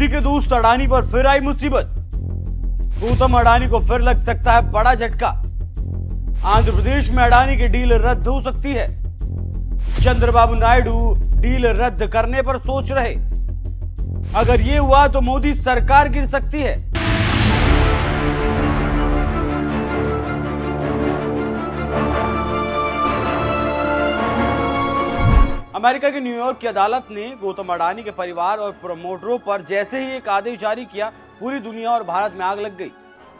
मोदी के दोस्त अडानी पर फिर आई मुसीबत। गौतम अडानी को फिर लग सकता है बड़ा झटका। आंध्र प्रदेश में अडानी की डील रद्द हो सकती है। चंद्रबाबू नायडू डील रद्द करने पर सोच रहे। अगर यह हुआ तो मोदी सरकार गिर सकती है। अमेरिका की न्यूयॉर्क की अदालत ने गौतम अडानी के परिवार और प्रमोटरों पर जैसे ही एक आदेश जारी किया, पूरी दुनिया और भारत में आग लग गई।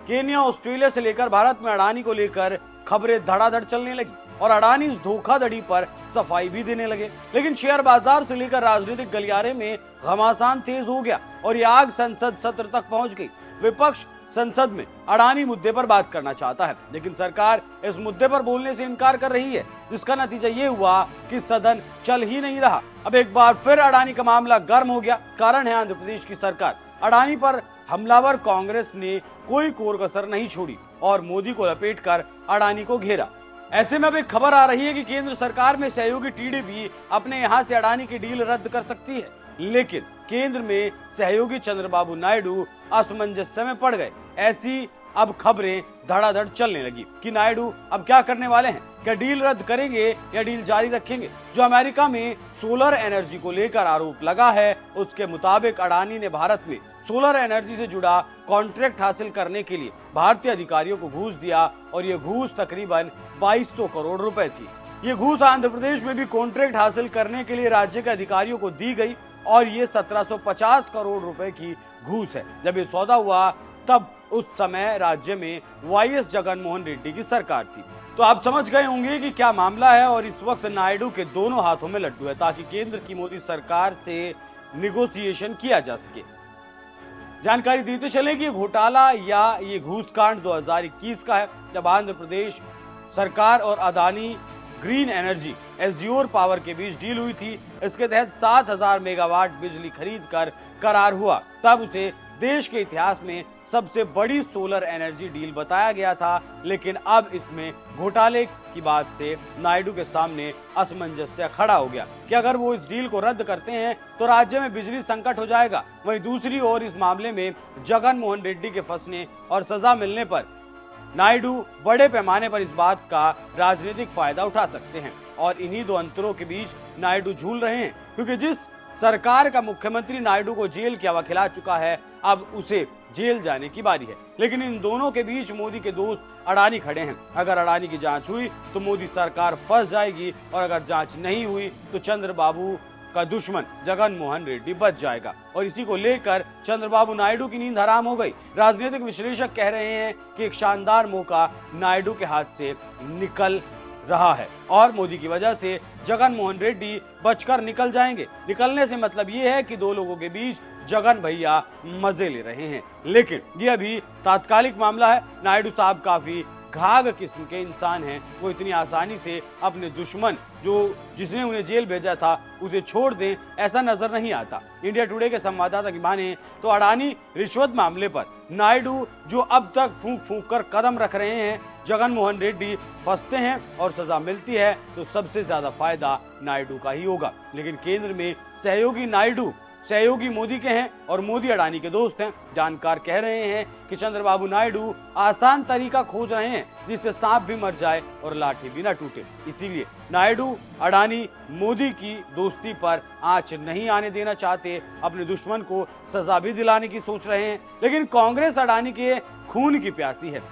केन्या, ऑस्ट्रेलिया से लेकर भारत में अडानी को लेकर खबरें धड़ाधड़ चलने लगी और अडानी इस धोखाधड़ी पर सफाई भी देने लगे। लेकिन शेयर बाजार से लेकर राजनीतिक गलियारे में घमासान तेज हो गया और यह आग संसद सत्र तक पहुंच गई। विपक्ष संसद में अडानी मुद्दे पर बात करना चाहता है, लेकिन सरकार इस मुद्दे पर बोलने से इनकार कर रही है, जिसका नतीजा ये हुआ कि सदन चल ही नहीं रहा। अब एक बार फिर अडानी का मामला गर्म हो गया। कारण है आंध्र प्रदेश की सरकार। अडानी पर हमलावर कांग्रेस ने कोई कोर कसर नहीं छोड़ी और मोदी को लपेटकर अडानी को घेरा। ऐसे में अब एक खबर आ रही है कि केंद्र सरकार में सहयोगी टीडीपी अपने यहां से अडानी की डील रद्द कर सकती है, लेकिन केंद्र में सहयोगी चंद्रबाबू नायडू असमंजस्य में पड़ गए। ऐसी अब खबरें धड़ाधड़ चलने लगी कि नायडू अब क्या करने वाले हैं। क्या डील रद्द करेंगे या डील जारी रखेंगे? जो अमेरिका में सोलर एनर्जी को लेकर आरोप लगा है, उसके मुताबिक अडानी ने भारत में सोलर एनर्जी से जुड़ा कॉन्ट्रैक्ट हासिल करने के लिए भारतीय अधिकारियों को घूस दिया और ये घूस तकरीबन 2200 करोड़ रुपए थी। ये घूस आंध्र प्रदेश में भी कॉन्ट्रैक्ट हासिल करने के लिए राज्य के अधिकारियों को दी गई और ये 1750 करोड़ रुपए की घूस है। जब ये सौदा हुआ तब उस समय राज्य में वाईएस जगनमोहन रेड्डी की सरकार थी। तो आप समझ गए होंगे कि क्या मामला है और इस वक्त नायडू के दोनों हाथों में लड्डू है ताकि केंद्र की मोदी सरकार से निगोशिएशन किया जा सके। जानकारी देते चले कि घोटाला या ये घूस कांड 2021 का है, जब आंध्र प्रदेश सरकार और Adani green energy azure power के बीच डील हुई थी। इसके तहत 7000 मेगावाट बिजली खरीद कर करार हुआ। तब उसे देश के इतिहास में सबसे बड़ी सोलर एनर्जी डील बताया गया था, लेकिन अब इसमें घोटाले की बात से नायडू के सामने असमंजस्य खड़ा हो गया कि अगर वो इस डील को रद्द करते हैं तो राज्य में बिजली संकट हो जाएगा। वहीं दूसरी ओर इस मामले में जगनमोहन रेड्डी के फंसने और सजा मिलने पर नायडू बड़े पैमाने पर इस बात का राजनीतिक फायदा उठा सकते हैं और इन्हीं दो अंतरों के बीच नायडू झूल रहे हैं, क्योंकि जिस सरकार का मुख्यमंत्री नायडू को जेल की हवा खिला चुका है, अब उसे जेल जाने की बारी है। लेकिन इन दोनों के बीच मोदी के दोस्त अडानी खड़े हैं। अगर अडानी की जांच हुई तो मोदी सरकार फंस जाएगी और अगर जांच नहीं हुई तो चंद्रबाबू का दुश्मन जगनमोहन रेड्डी बच जाएगा और इसी को लेकर चंद्रबाबू नायडू की नींद हराम हो गई। राजनीतिक विश्लेषक कह रहे हैं कि एक शानदार मौका नायडू के हाथ से निकल रहा है और मोदी की वजह से जगनमोहन रेड्डी बचकर निकल जाएंगे। निकलने से मतलब ये है कि दो लोगों के बीच जगन भैया मजे ले रहे हैं, लेकिन ये अभी तात्कालिक मामला है। नायडू साहब काफी घाघ किस्म के इंसान हैं। वो इतनी आसानी से अपने दुश्मन जिसने उन्हें जेल भेजा था उसे छोड़ दें, ऐसा नजर नहीं आता। इंडिया टुडे के संवाददाता की माने तो अडानी रिश्वत मामले पर नायडू जो अब तक फूंक फूंक कर कदम रख रहे हैं, जगनमोहन रेड्डी फंसते हैं और सजा मिलती है तो सबसे ज्यादा फायदा नायडू का ही होगा। लेकिन केंद्र में सहयोगी मोदी के हैं और मोदी अडानी के दोस्त हैं। जानकार कह रहे हैं कि चंद्रबाबू नायडू आसान तरीका खोज रहे हैं जिससे सांप भी मर जाए और लाठी भी न टूटे। इसीलिए नायडू अडानी मोदी की दोस्ती पर आंच नहीं आने देना चाहते, अपने दुश्मन को सजा भी दिलाने की सोच रहे हैं। लेकिन कांग्रेस अडानी के खून की प्यासी है।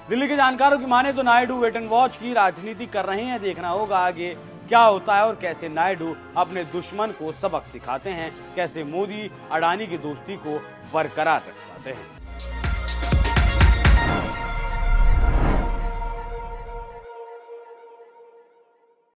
दिल्ली के जानकारों की माने तो नायडू वेट एंड वॉच की राजनीति कर रहे हैं। देखना होगा आगे क्या होता है और कैसे नायडू अपने दुश्मन को सबक सिखाते हैं, कैसे मोदी अडानी की दोस्ती को बरकरार रख पाते हैं।